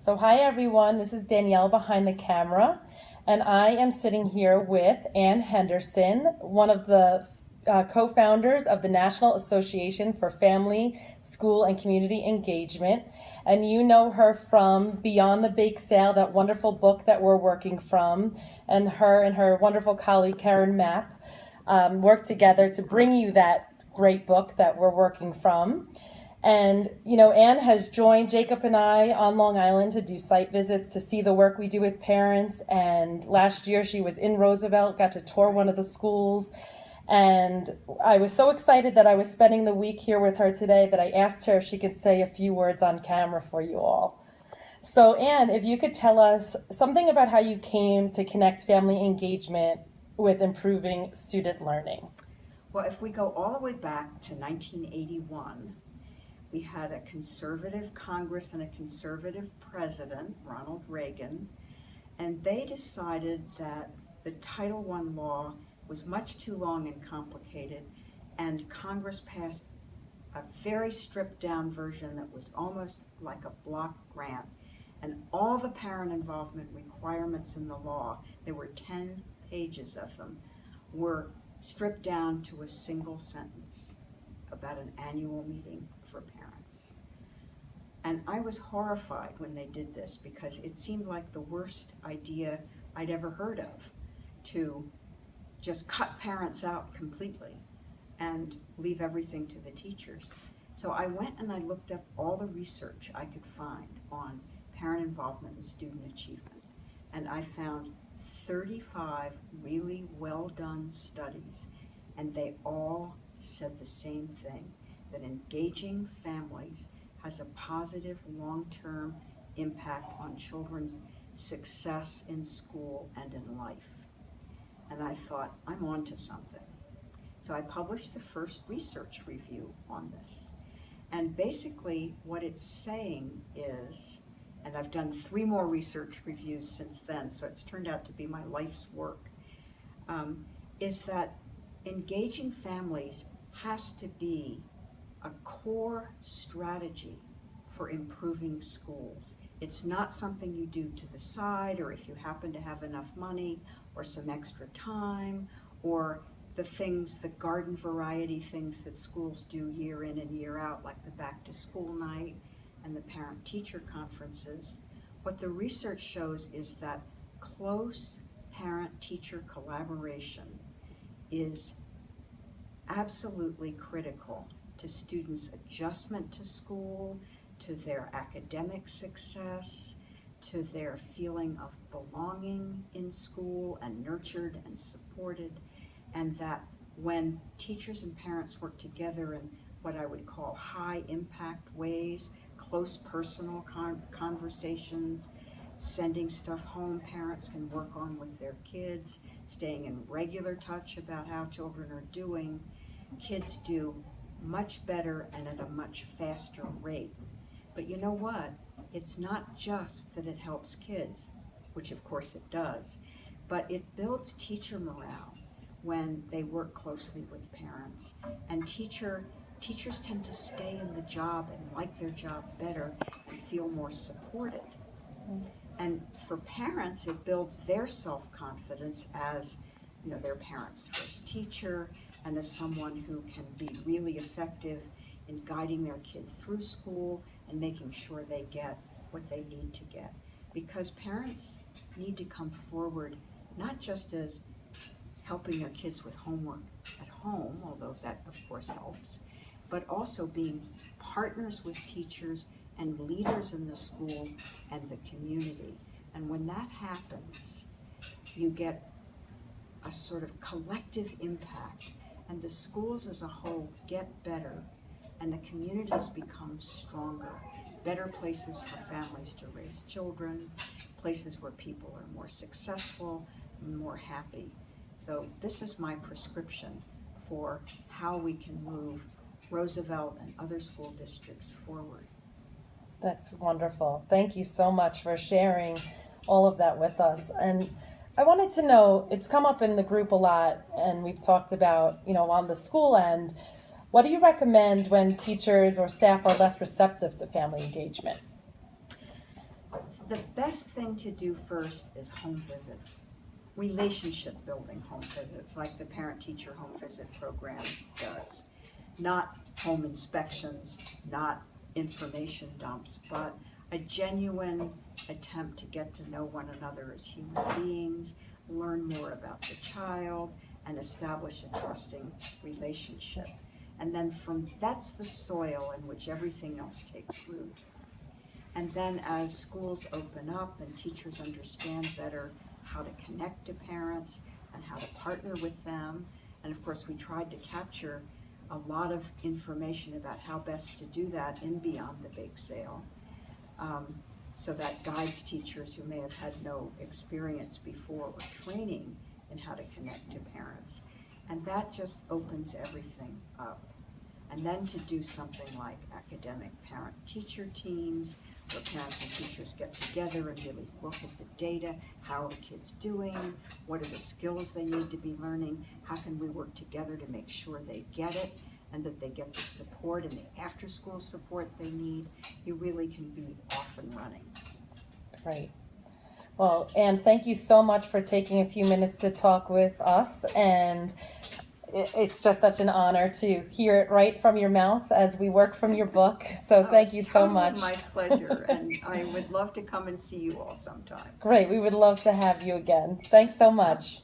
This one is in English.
So hi everyone, this is Danielle behind the camera, and I am sitting here with Ann Henderson, one of the co-founders of the National Association for Family, School, and Community Engagement. And you know her from Beyond the Bake Sale, that wonderful book that we're working from, and her wonderful colleague Karen Mapp worked together to bring you that great book that we're working from. And, Anne has joined Jacob and I on Long Island to do site visits to see the work we do with parents. And last year she was in Roosevelt, got to tour one of the schools. And I was so excited that I was spending the week here with her today that I asked her if she could say a few words on camera for you all. So Anne, if you could tell us something about how you came to connect family engagement with improving student learning. Well, if we go all the way back to 1981, we had a conservative Congress and a conservative president, Ronald Reagan, and they decided that the Title I law was much too long and complicated, and Congress passed a very stripped down version that was almost like a block grant. And all the parent involvement requirements in the law, there were 10 pages of them, were stripped down to a single sentence about an annual meeting for parents. And I was horrified when they did this because it seemed like the worst idea I'd ever heard of, to just cut parents out completely and leave everything to the teachers. So I went and I looked up all the research I could find on parent involvement and student achievement. And I found 35 really well done studies, and they all said the same thing, that engaging families has a positive long-term impact on children's success in school and in life. And I thought, I'm onto something. So I published the first research review on this. And basically what it's saying is, and I've done 3 more research reviews since then, so it's turned out to be my life's work, is that engaging families has to be a core strategy for improving schools. It's not something you do to the side, or if you happen to have enough money or some extra time, or the garden variety things that schools do year in and year out, like the back to school night and the parent-teacher conferences. What the research shows is that close parent-teacher collaboration is absolutely critical to students' adjustment to school, to their academic success, to their feeling of belonging in school and nurtured and supported, and that when teachers and parents work together in what I would call high impact ways, close personal conversations, sending stuff home parents can work on with their kids, staying in regular touch about how children are doing, kids do much better and at a much faster rate. But you know what? It's not just that it helps kids, which of course it does, but it builds teacher morale when they work closely with parents. And teachers tend to stay in the job and like their job better and feel more supported. And for parents, it builds their self-confidence as their parent's first teacher, and as someone who can be really effective in guiding their kid through school and making sure they get what they need to get. Because parents need to come forward not just as helping their kids with homework at home, although that of course helps, but also being partners with teachers and leaders in the school and the community. And when that happens, you get a sort of collective impact, and the schools as a whole get better, and the communities become stronger, better places for families to raise children, places where people are more successful and more happy. So this is my prescription for how we can move Roosevelt and other school districts forward. That's wonderful. Thank you so much for sharing all of that with us. And I wanted to know, it's come up in the group a lot, and we've talked about, on the school end, what do you recommend when teachers or staff are less receptive to family engagement? the best thing to do first is home visits. Relationship building home visits, like the parent-teacher home visit program does. Not home inspections, not information dumps, but a genuine attempt to get to know one another as human beings, learn more about the child, and establish a trusting relationship. And then that's the soil in which everything else takes root. And then as schools open up and teachers understand better how to connect to parents and how to partner with them, and of course we tried to capture a lot of information about how best to do that in Beyond the Bake Sale, so that guides teachers who may have had no experience before or training in how to connect to parents. And that just opens everything up. And then to do something like academic parent-teacher teams, where parents and teachers get together and really look at the data. How are kids doing? What are the skills they need to be learning? How can we work together to make sure they get it and that they get the support and the after-school support they need? You really can be off and running. Great. Well, Anne, thank you so much for taking a few minutes to talk with us, and it's just such an honor to hear it right from your mouth as we work from your book. So thank you so much. My pleasure, and I would love to come and see you all sometime. Great, we would love to have you again. Thanks so much.